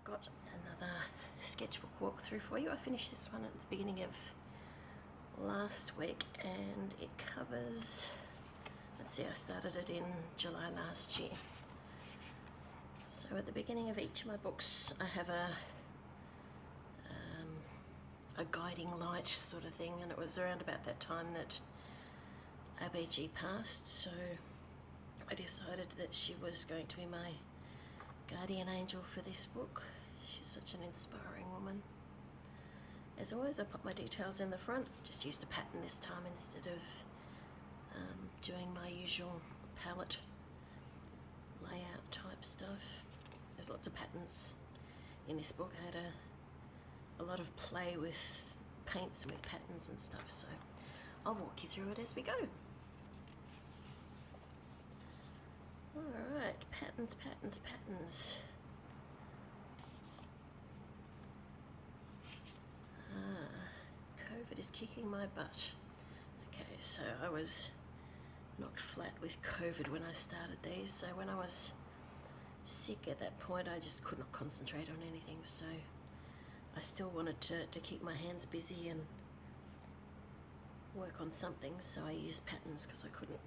got another sketchbook walkthrough for you. I finished this one at the beginning of last week and it covers, let's see, I started it in July last year. So at the beginning of each of my books I have a guiding light sort of thing, and it was around about that time that ABG passed, so I decided that she was going to be my guardian angel for this book. She's such an inspiring woman. As always, I put my details in the front, just used a pattern this time instead of doing my usual palette layout type stuff. There's lots of patterns in this book. I had a lot of play with paints and with patterns and stuff, so I'll walk you through it as we go. Alright, patterns, patterns, patterns. COVID is kicking my butt. Okay, so I was knocked flat with COVID when I started these, so when I was sick at that point I just could not concentrate on anything, so I still wanted to keep my hands busy and work on something, so I used patterns because I couldn't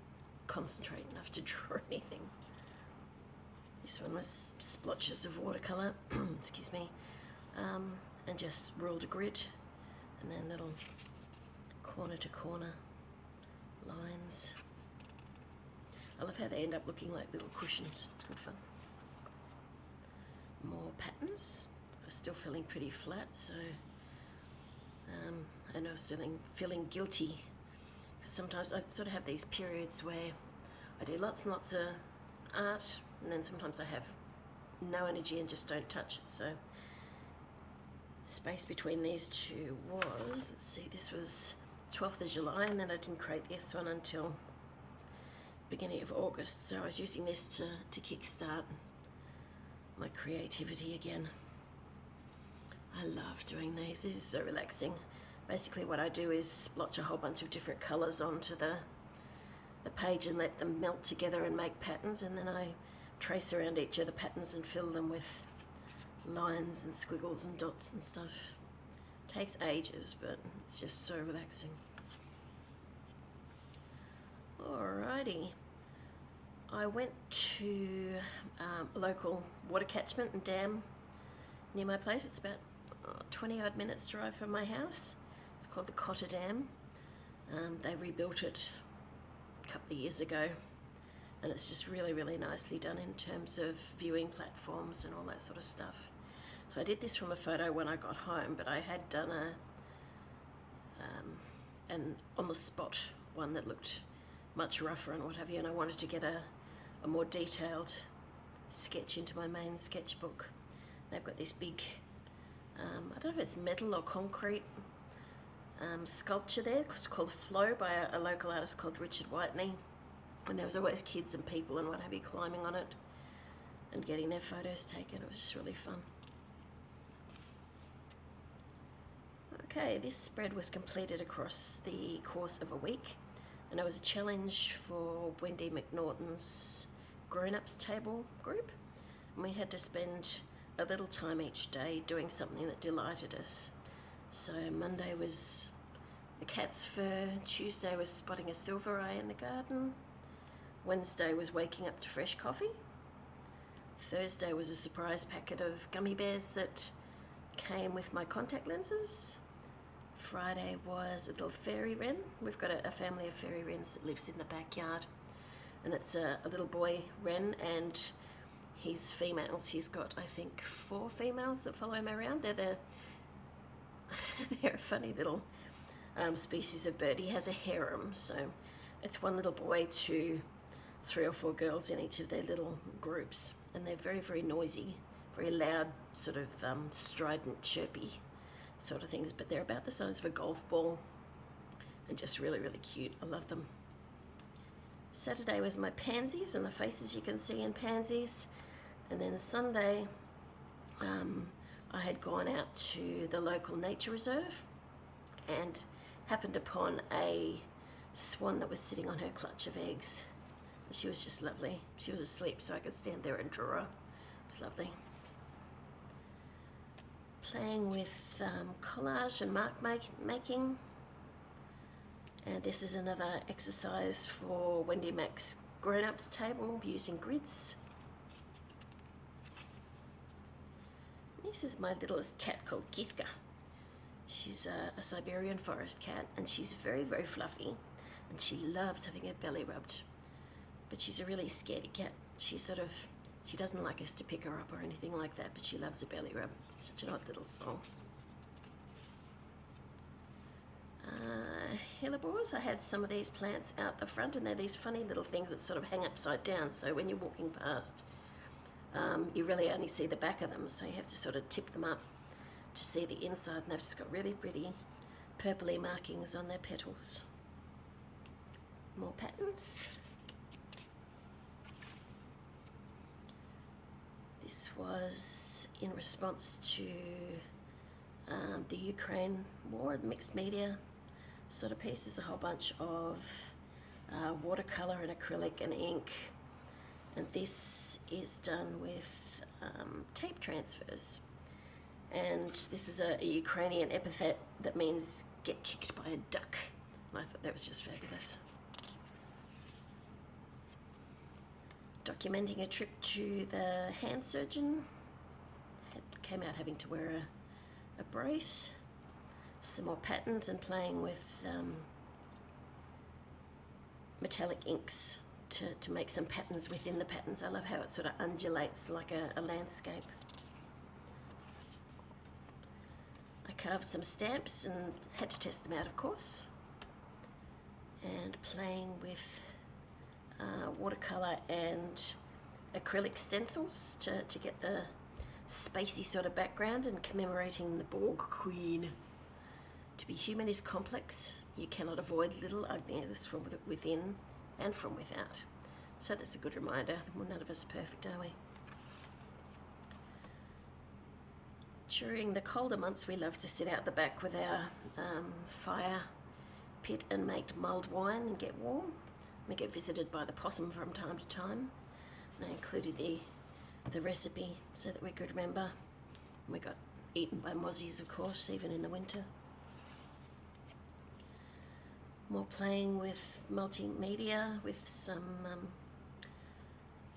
concentrate enough to draw anything. This one was splotches of watercolour, excuse me, and just ruled a grid, and then little corner to corner lines. I love how they end up looking like little cushions. It's good fun. More patterns. I'm still feeling pretty flat, so I know I'm feeling guilty because sometimes I sort of have these periods where I do lots and lots of art, and then sometimes I have no energy and just don't touch it. So space between these two was, let's see, this was 12th of July, and then I didn't create this one until beginning of August, so I was using this to kickstart my creativity again. I love doing these. This is so relaxing. Basically what I do is splotch a whole bunch of different colours onto the page and let them melt together and make patterns, and then I trace around each of the patterns and fill them with lines and squiggles and dots and stuff. Takes ages, but it's just so relaxing. Alrighty. I went to a local water catchment and dam near my place. It's about 20 odd minutes drive from my house. It's called the Collier Dam. They rebuilt it a couple of years ago, and it's just really, really nicely done in terms of viewing platforms and all that sort of stuff. So I did this from a photo when I got home, but I had done an on the spot one that looked much rougher and what have you, and I wanted to get a more detailed sketch into my main sketchbook. They've got this big, I don't know if it's metal or concrete sculpture there. It's called Flow by a local artist called Richard Whitney, and there was always kids and people and what have you climbing on it and getting their photos taken. It was just really fun. Okay, this spread was completed across the course of a week, and it was a challenge for Wendy McNaughton's grown-ups table group, and we had to spend a little time each day doing something that delighted us. So Monday was the cat's fur, Tuesday was spotting a silver eye in the garden, Wednesday was waking up to fresh coffee, Thursday was a surprise packet of gummy bears that came with my contact lenses, Friday was a little fairy wren. We've got a family of fairy wrens that lives in the backyard, and it's a little boy wren, and his females, he's got I think 4 females that follow him around. They're a funny little species of bird. He has a harem, so it's one little boy to 3 or 4 girls in each of their little groups, and they're very, very noisy, very loud, sort of strident, chirpy sort of things, but they're about the size of a golf ball and just really, really cute. I love them. Saturday was my pansies and the faces you can see in pansies, and then Sunday I had gone out to the local nature reserve and happened upon a swan that was sitting on her clutch of eggs. She was just lovely. She was asleep, so I could stand there and draw her. It was lovely. Playing with collage and mark making. And this is another exercise for Wendy Mac's grown-ups table using grids. This is my littlest cat called Kiska. She's a Siberian forest cat, and she's very, very fluffy, and she loves having her belly rubbed. But she's a really scaredy cat. She doesn't like us to pick her up or anything like that, but she loves a belly rub. Such an odd little soul. Hellebores, I had some of these plants out the front, and they're these funny little things that sort of hang upside down, so when you're walking past, you really only see the back of them, so you have to sort of tip them up to see the inside, and they've just got really pretty purpley markings on their petals. More patterns. This was in response to the Ukraine war, mixed media sort of piece. There's a whole bunch of watercolor and acrylic and ink, and this is done with tape transfers. And this is a Ukrainian epithet that means get kicked by a duck, and I thought that was just fabulous. Documenting a trip to the hand surgeon. Came out having to wear a brace. Some more patterns and playing with metallic inks to make some patterns within the patterns. I love how it sort of undulates like a landscape. I carved some stamps and had to test them out, of course. And playing with watercolor and acrylic stencils to get the spacey sort of background, and commemorating the Borg Queen. To be human is complex. You cannot avoid little ugliness from within and from without. So that's a good reminder. Well, none of us are perfect, are we? During the colder months, we love to sit out the back with our fire pit and make mulled wine and get warm. We get visited by the possum from time to time. And I included the recipe so that we could remember. We got eaten by mozzies, of course, even in the winter. More playing with multimedia, with some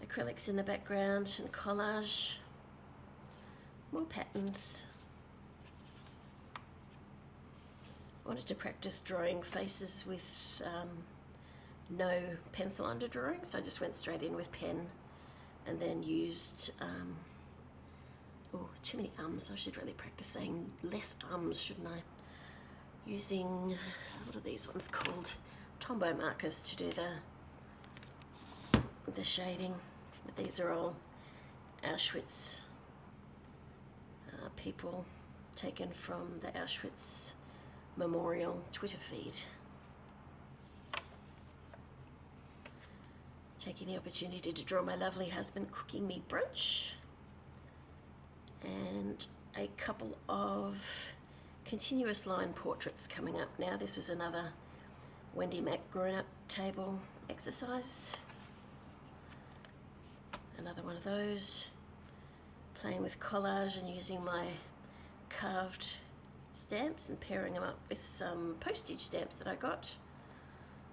acrylics in the background and collage. More patterns. I wanted to practice drawing faces with no pencil under drawing, so I just went straight in with pen and then used, too many ums. I should really practice saying less ums, shouldn't I? Using, what are these ones called? Tombow markers to do the shading. But these are all Auschwitz people taken from the Auschwitz Memorial Twitter feed. Taking the opportunity to draw my lovely husband cooking me brunch, and a couple of continuous line portraits coming up now. This was another Wendy Mac grown-up table exercise. Another one of those. Playing with collage and using my carved stamps and pairing them up with some postage stamps that I got.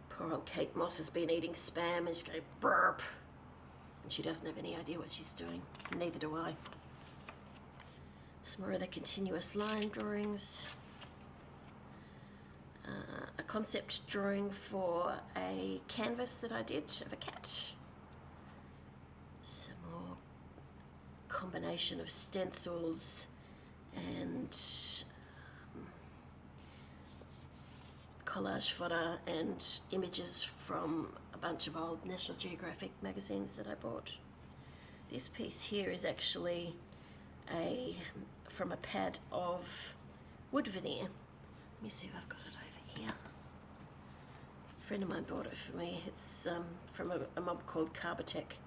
Poor old Kate Moss has been eating spam and she's going burp. And she doesn't have any idea what she's doing. Neither do I. Some more of the continuous line drawings. A concept drawing for a canvas that I did of a cat. Some more combination of stencils and collage fodder and images from a bunch of old National Geographic magazines that I bought. This piece here is actually from a pad of wood veneer. Let me see if I've got it over here. A friend of mine bought it for me. It's from a mob called Carbotech,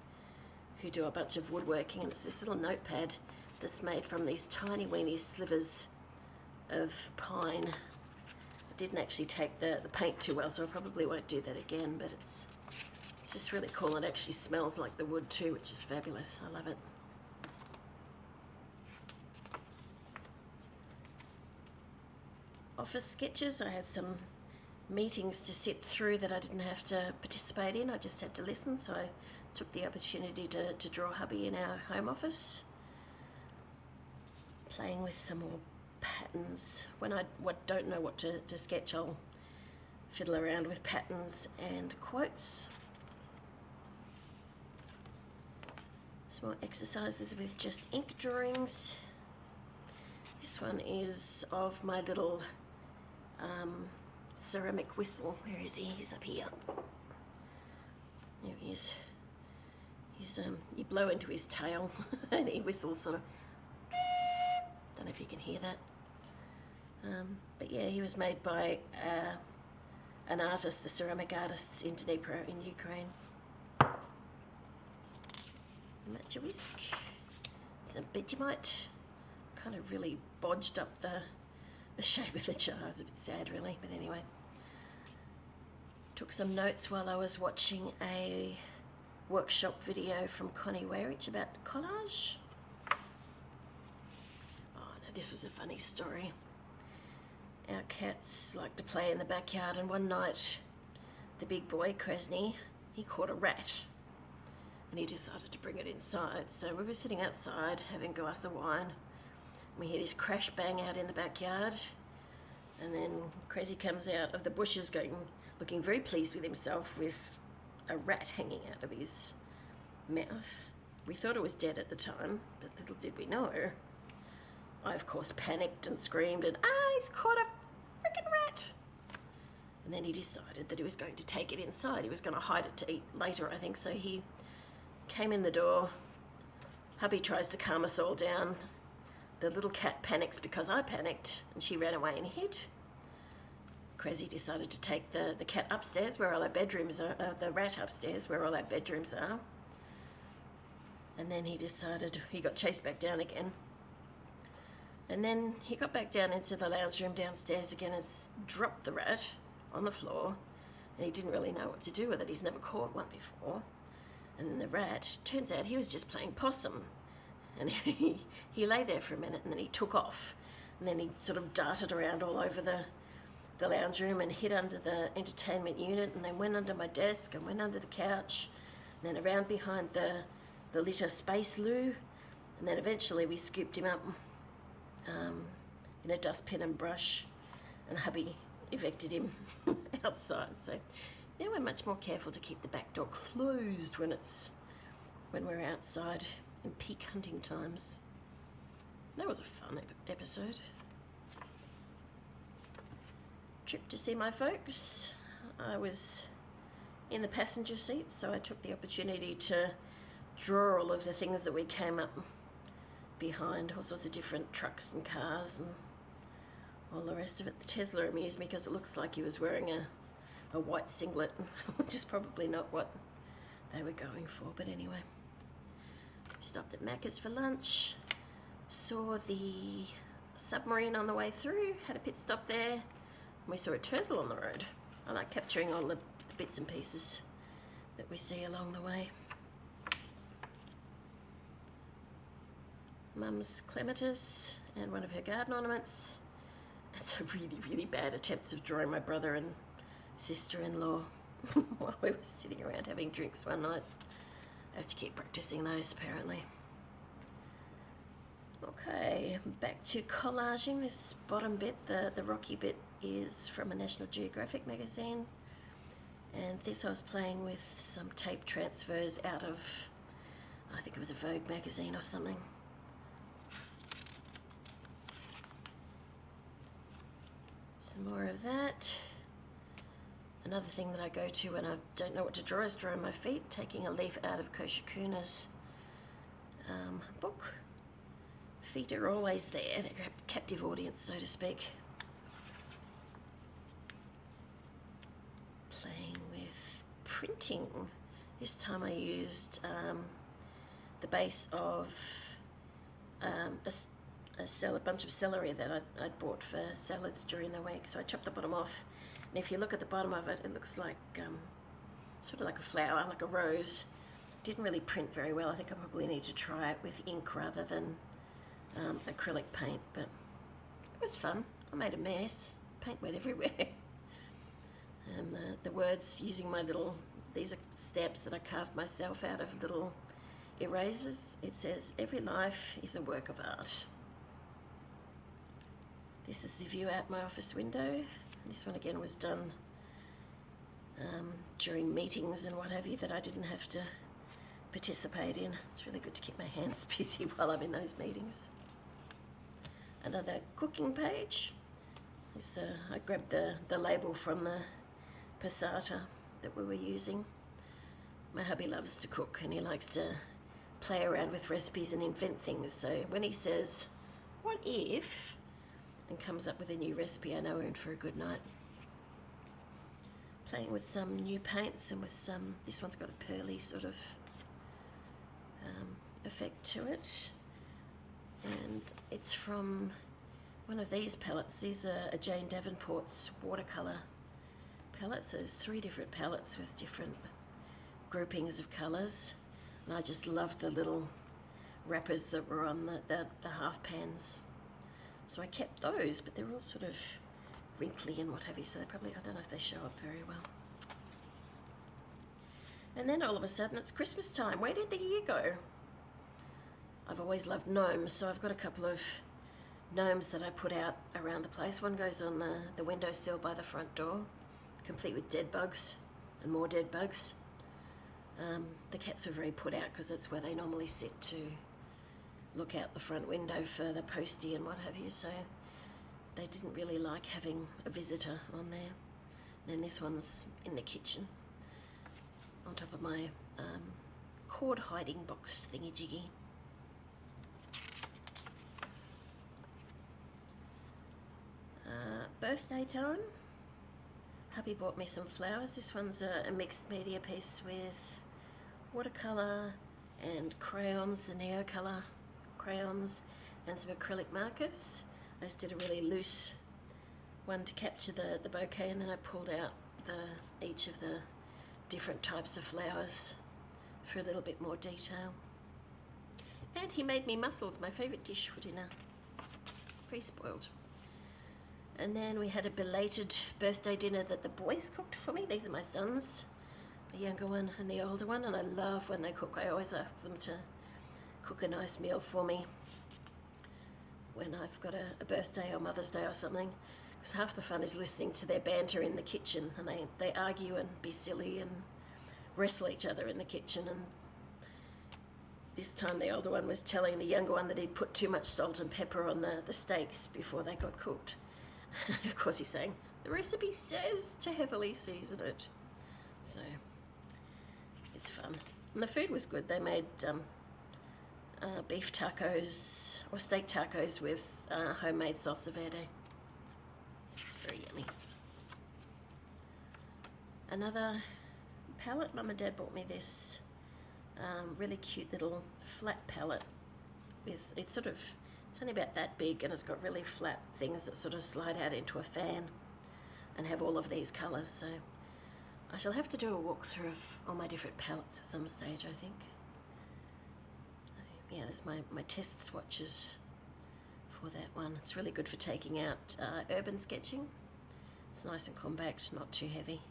who do a bunch of woodworking, and it's this little notepad that's made from these tiny weeny slivers of pine. I didn't actually take the paint too well, so I probably won't do that again, but it's just really cool. It actually smells like the wood too, which is fabulous. I love it. office sketches. I had some meetings to sit through that I didn't have to participate in. I just had to listen, so I took the opportunity to draw hubby in our home office. Playing with some more patterns. When I don't know what to sketch, I'll fiddle around with patterns and quotes. Some more exercises with just ink drawings. This one is of my little ceramic whistle. Where is he? He's up here. There he is. You blow into his tail and he whistles sort of. Don't know if you can hear that. But yeah, he was made by an artist, the ceramic artists in Dnipro in Ukraine. Match a whisk. It's a Vegemite. Kind of really bodged up the shape of the jar. It's a bit sad really, but anyway. Took some notes while I was watching a workshop video from Connie Weirich about collage. Oh no, this was a funny story. Our cats like to play in the backyard, and one night the big boy, Krasny, he caught a rat and he decided to bring it inside. So we were sitting outside having a glass of wine. We hear this crash bang out in the backyard, and then Crazy comes out of the bushes looking very pleased with himself with a rat hanging out of his mouth. We thought it was dead at the time, but little did we know. I, of course, panicked and screamed and, he's caught a freaking rat! And then he decided that he was going to take it inside. He was going to hide it to eat later, I think. So he came in the door. Hubby tries to calm us all down. The little cat panics because I panicked, and she ran away and hid. Crazy decided to take the cat upstairs where all our bedrooms are, the rat upstairs where all our bedrooms are. And then he got chased back down again. And then he got back down into the lounge room downstairs again and dropped the rat on the floor. And he didn't really know what to do with it. He's never caught one before. And then the rat, turns out he was just playing possum. And he lay there for a minute and then he took off. And then he sort of darted around all over the lounge room and hid under the entertainment unit, and then went under my desk and went under the couch, and then around behind the litter space loo, and then eventually we scooped him up in a dustbin and brush, and hubby evicted him outside. So now we're much more careful to keep the back door closed when we're outside in peak hunting times. That was a fun episode. Trip to see my folks. I was in the passenger seat, so I took the opportunity to draw all of the things that we came up behind, all sorts of different trucks and cars and all the rest of it. The Tesla amused me because it looks like he was wearing a white singlet, which is probably not what they were going for, but anyway. We stopped at Macca's for lunch, saw the submarine on the way through, had a pit stop there. We saw a turtle on the road. I like capturing all the bits and pieces that we see along the way. Mum's clematis and one of her garden ornaments. And some really, really bad attempts of drawing my brother and sister-in-law while we were sitting around having drinks one night. I have to keep practicing those, apparently. Okay, back to collaging. This bottom bit, the rocky bit, is from a National Geographic magazine, and this I was playing with some tape transfers out of, I think it was a Vogue magazine or something. Some more of that. Another thing that I go to when I don't know what to draw is drawing my feet, taking a leaf out of Koshakuna's book. Feet are always there, they're a captive audience, so to speak. Playing with printing. This time I used the base of a bunch of celery that I'd bought for salads during the week. So I chopped the bottom off, and if you look at the bottom of it, it looks like sort of like a flower, like a rose. Didn't really print very well. I think I probably need to try it with ink rather than acrylic paint, but it was fun. I made a mess. paint went everywhere. The words using my little, these are stamps that I carved myself out of little erasers. It says, every life is a work of art. This is the view out my office window. This one again was done during meetings and what have you that I didn't have to participate in. It's really good to keep my hands busy while I'm in those meetings. Another cooking page. I grabbed the label from the passata that we were using. My hubby loves to cook and he likes to play around with recipes and invent things. So when he says, what if, and comes up with a new recipe, I know we're in for a good night. Playing with some new paints and with some, this one's got a pearly sort of effect to it. And it's from one of these palettes. These are a Jane Davenport's watercolour palettes. So there's 3 different palettes with different groupings of colours. And I just love the little wrappers that were on the half pans. So I kept those, but they're all sort of wrinkly and what have you, so they probably, I don't know if they show up very well. And then all of a sudden it's Christmas time. Where did the year go? I've always loved gnomes, so I've got a couple of gnomes that I put out around the place. One goes on the windowsill by the front door, complete with dead bugs and more dead bugs. The cats are very put out because that's where they normally sit to look out the front window for the postie and what have you, so they didn't really like having a visitor on there. Then this one's in the kitchen on top of my cord hiding box thingy-jiggy. Birthday time. Hubby bought me some flowers. This one's a mixed media piece with watercolour and crayons, the Neo colour crayons, and some acrylic markers. I just did a really loose one to capture the bouquet, and then I pulled out each of the different types of flowers for a little bit more detail. And he made me mussels, my favourite dish for dinner, pre-spoiled. And then we had a belated birthday dinner that the boys cooked for me. These are my sons, the younger one and the older one, and I love when they cook. I always ask them to cook a nice meal for me when I've got a birthday or Mother's Day or something, because half the fun is listening to their banter in the kitchen, and they argue and be silly and wrestle each other in the kitchen. And this time the older one was telling the younger one that he'd put too much salt and pepper on the steaks before they got cooked. Of course he's saying, the recipe says to heavily season it. So it's fun. And the food was good. They made beef tacos or steak tacos with homemade salsa verde. It's very yummy. Another palette. Mum and Dad bought me this really cute little flat palette with, it's only about that big, and it's got really flat things that sort of slide out into a fan and have all of these colours. So I shall have to do a walkthrough of all my different palettes at some stage, I think. Yeah, there's my test swatches for that one. It's really good for taking out urban sketching. It's nice and compact, not too heavy.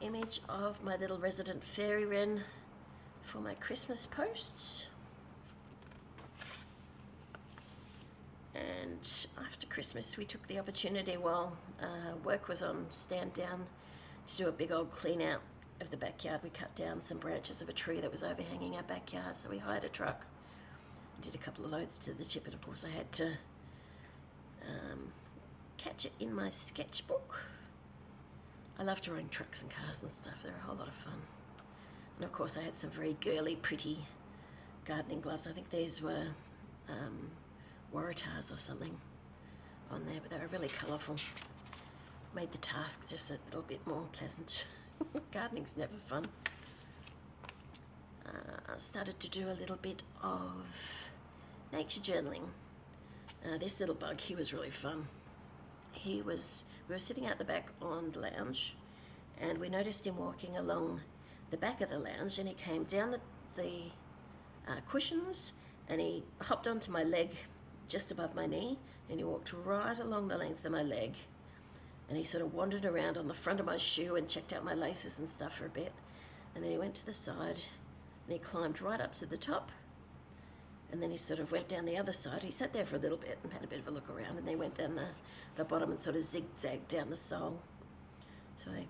Image of my little resident fairy wren for my Christmas posts. And after Christmas we took the opportunity while work was on stand down to do a big old clean out of the backyard. We cut down some branches of a tree that was overhanging our backyard, so we hired a truck, did a couple of loads to the tip, and of course I had to catch it in my sketchbook. I love drawing trucks and cars and stuff. They're a whole lot of fun. And of course I had some very girly, pretty gardening gloves. I think these were Waratahs or something on there, but they were really colourful. Made the task just a little bit more pleasant. Gardening's never fun. I started to do a little bit of nature journaling. This little bug, he was really fun. We were sitting out the back on the lounge, and we noticed him walking along the back of the lounge, and he came down the cushions, and he hopped onto my leg just above my knee, and he walked right along the length of my leg, and he sort of wandered around on the front of my shoe and checked out my laces and stuff for a bit, and then he went to the side and he climbed right up to the top, and then he sort of went down the other side. He sat there for a little bit and had a bit of a look around, and then he went down the bottom and sort of zigzagged down the sole. So I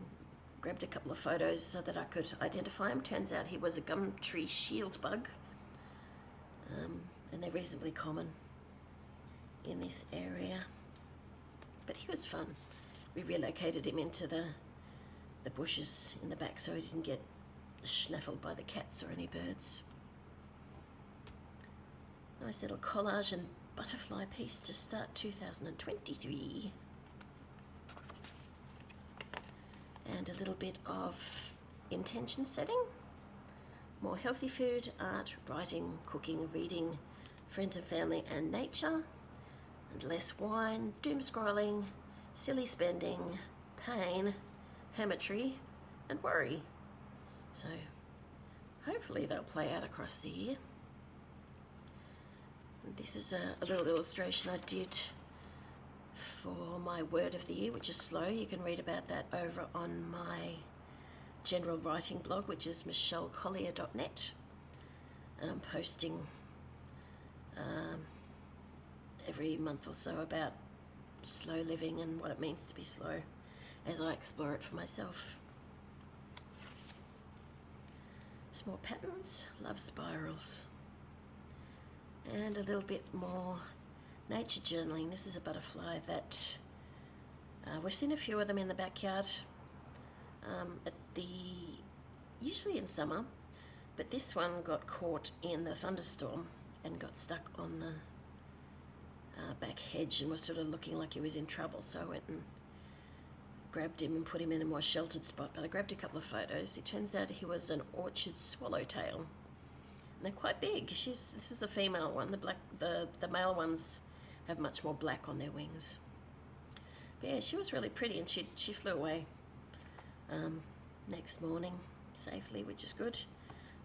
grabbed a couple of photos so that I could identify him. Turns out he was a gumtree shield bug, and they're reasonably common in this area. But he was fun. We relocated him into the bushes in the back so he didn't get snaffled by the cats or any birds. Nice little collage and butterfly piece to start 2023. And a little bit of intention setting. More healthy food, art, writing, cooking, reading, friends and family and nature. And less wine, doom scrolling, silly spending, pain, hermitry and worry. So hopefully they'll play out across the year. And this is a little illustration I did for my word of the year, which is slow. You can read about that over on my general writing blog, which is michellecollier.net, and I'm posting every month or so about slow living and what it means to be slow as I explore it for myself. Some more patterns, love spirals, and a little bit more nature journaling. This is a butterfly that we've seen a few of them in the backyard usually in summer, but this one got caught in the thunderstorm and got stuck on the back hedge and was sort of looking like he was in trouble, so I went and grabbed him and put him in a more sheltered spot. But I grabbed a couple of photos. It turns out he was an orchard swallowtail, and they're quite big. This is a female one. The male ones have much more black on their wings. But yeah, she was really pretty, and she flew away next morning safely, which is good.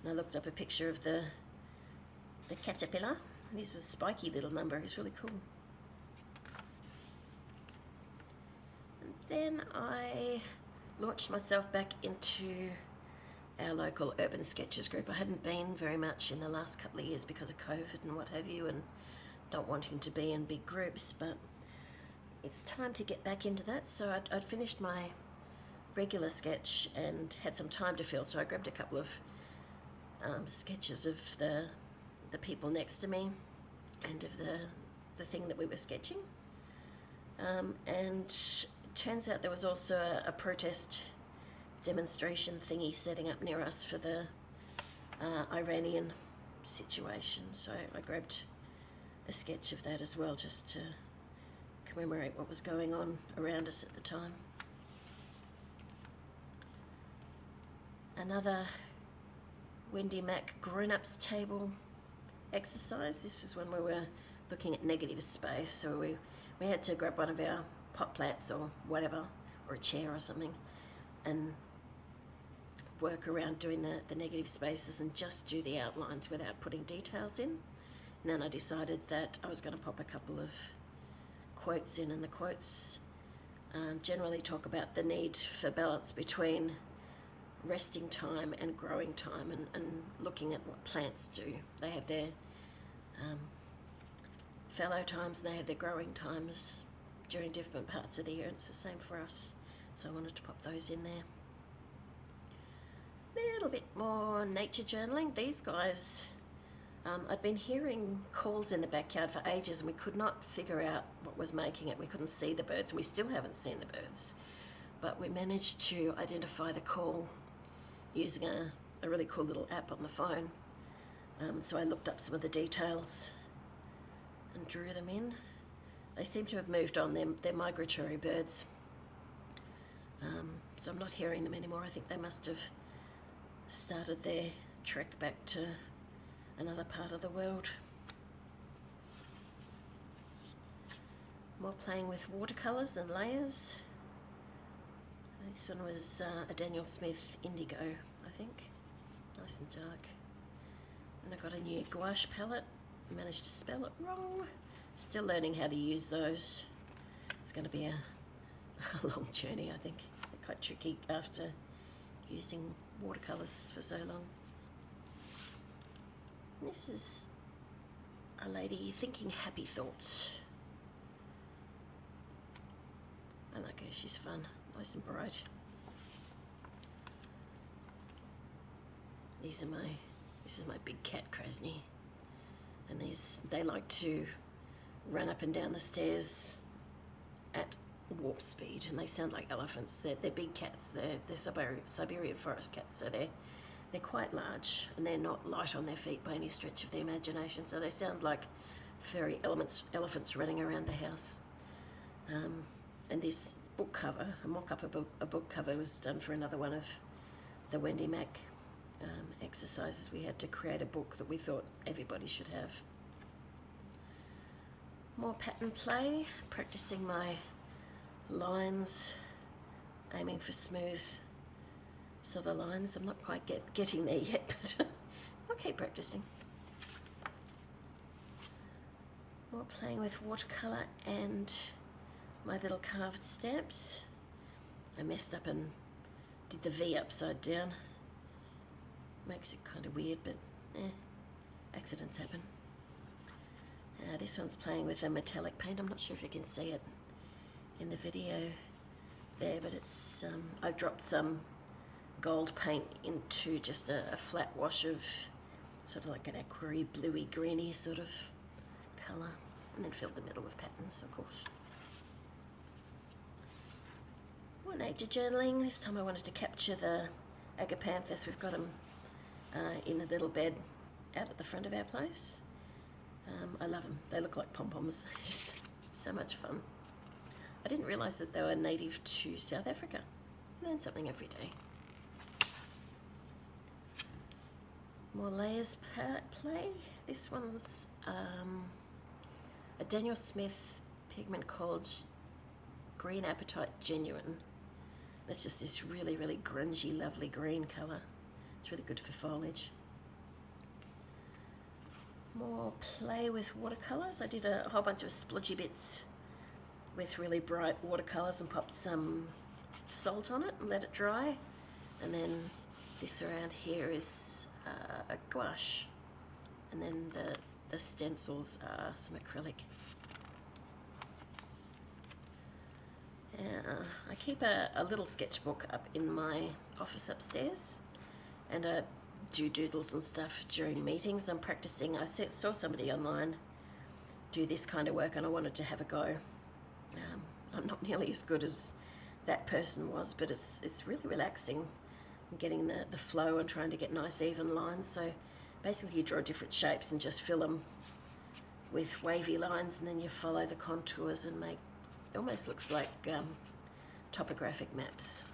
And I looked up a picture of the caterpillar. He's a spiky little number. He's really cool. And then I launched myself back into our local urban sketches group. I hadn't been very much in the last couple of years because of COVID and what have you, and not wanting to be in big groups, but it's time to get back into that. So I'd finished my regular sketch and had some time to fill, so I grabbed a couple of sketches of the people next to me and of the thing that we were sketching. And it turns out there was also a protest demonstration thingy setting up near us for the Iranian situation, so I grabbed a sketch of that as well, just to commemorate what was going on around us at the time. Another Wendy Mac grown-ups table exercise. This was when we were looking at negative space, so we had to grab one of our pot plants or whatever, or a chair or something, and work around doing the negative spaces and just do the outlines without putting details in. And then I decided that I was going to pop a couple of quotes in, and the quotes generally talk about the need for balance between resting time and growing time, and looking at what plants do. They have their fallow times and they have their growing times during different parts of the year, and it's the same for us. So I wanted to pop those in there. A little bit more nature journaling. These guys, I'd been hearing calls in the backyard for ages and we could not figure out what was making it. We couldn't see the birds, and we still haven't seen the birds, but we managed to identify the call using a really cool little app on the phone. So I looked up some of the details and drew them in. They seem to have moved on. They're migratory birds. So I'm not hearing them anymore. I think they must have started their trek back to another part of the world. More playing with watercolours and layers. This one was a Daniel Smith Indigo, I think. Nice and dark. And I got a new gouache palette. I managed to spell it wrong. Still learning how to use those. It's going to be a long journey, I think. They're quite tricky after using watercolours for so long. This is a lady thinking happy thoughts. I like her, she's fun, nice and bright. This is my big cat, Krasny. And they like to run up and down the stairs at warp speed, and they sound like elephants. They're big cats. They're Siberian forest cats, so they're quite large, and they're not light on their feet by any stretch of the imagination. So they sound like furry elephants running around the house. And this book cover, a mock-up of a book cover, was done for another one of the Wendy Mac exercises. We had to create a book that we thought everybody should have. More pattern play, practicing my lines, aiming for smooth. So the lines, I'm not quite getting there yet, but I'll keep practicing. More playing with watercolour and my little carved stamps. I messed up and did the V upside down. Makes it kind of weird, but accidents happen. This one's playing with a metallic paint. I'm not sure if you can see it in the video there, but it's I've dropped some gold paint into just a flat wash of sort of like an aquary bluey greeny sort of colour, and then filled the middle with patterns, of course. More nature journaling. This time I wanted to capture the agapanthus. We've got them in a little bed out at the front of our place. I love them. They look like pom-poms. Just so much fun. I didn't realise that they were native to South Africa. I learn something every day. More layers play. This one's a Daniel Smith pigment called Green Appetite Genuine. It's just this really, really grungy, lovely green colour. It's really good for foliage. More play with watercolours. I did a whole bunch of splodgy bits with really bright watercolours and popped some salt on it and let it dry. And then this around here is a gouache. And then the stencils are some acrylic. I keep a little sketchbook up in my office upstairs, and I do doodles and stuff during meetings. I'm practicing. I saw somebody online do this kind of work, and I wanted to have a go. I'm not nearly as good as that person was, but it's really relaxing, getting the flow and trying to get nice even lines. So basically you draw different shapes and just fill them with wavy lines, and then you follow the contours and make, it almost looks like topographic maps.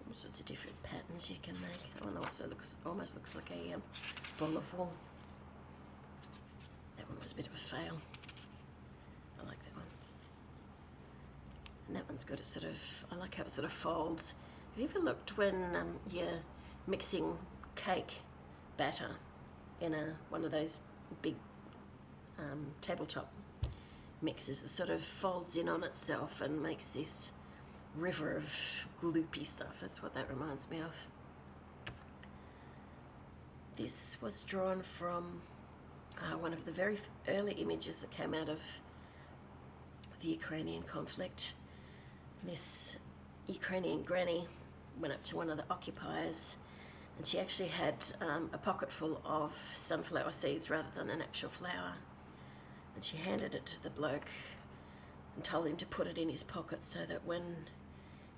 All sorts of different patterns you can make. That one also almost looks like a ball of wool. That one was a bit of a fail. I like that one. And that one's got a sort of, I like how it sort of folds. Have you ever looked when you're mixing cake batter in one of those big tabletop mixes? It sort of folds in on itself and makes this river of gloopy stuff. That's what that reminds me of. This was drawn from one of the very early images that came out of the Ukrainian conflict. This Ukrainian granny went up to one of the occupiers, and she actually had a pocket full of sunflower seeds rather than an actual flower. And she handed it to the bloke and told him to put it in his pocket so that when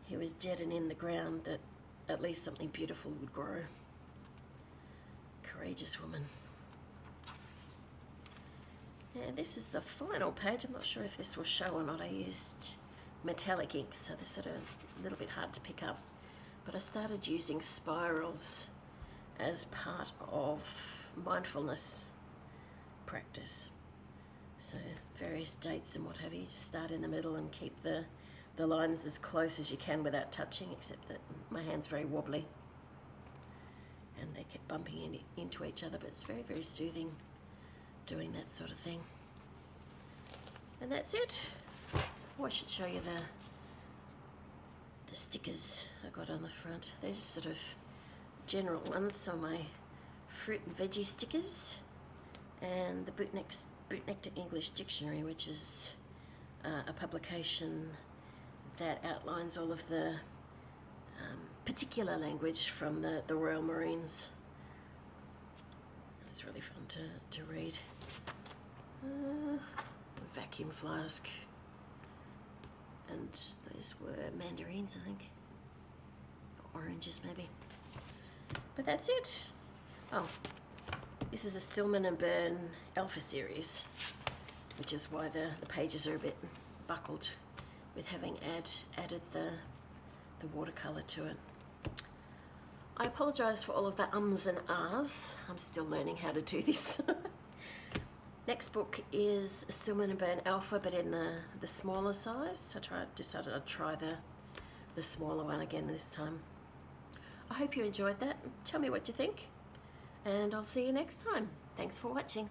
he was dead and in the ground, that at least something beautiful would grow. Courageous woman. Yeah, this is the final page. I'm not sure if this will show or not. I used metallic inks, so they're sort of a little bit hard to pick up. But I started using spirals as part of mindfulness practice. So various dates and what have you, just start in the middle and keep the lines as close as you can without touching, except that my hand's very wobbly. and they kept bumping into each other, but it's very, very soothing doing that sort of thing. And that's it. Oh, I should show you the stickers I got on the front. They're just sort of general ones, so my fruit and veggie stickers, and the Bootneck to English Dictionary, which is a publication that outlines all of the particular language from the Royal Marines. It's really fun to read. Vacuum flask, and those were mandarins, I think, or oranges maybe. But that's it. Oh, this is a Stillman and Burn Alpha series, which is why the pages are a bit buckled with having added the watercolour to it. I apologise for all of the ums and ahs. I'm still learning how to do this. Next book is Stillman and Burn Alpha, but in the smaller size. So I decided I'd try the smaller one again this time. I hope you enjoyed that. Tell me what you think, and I'll see you next time. Thanks for watching.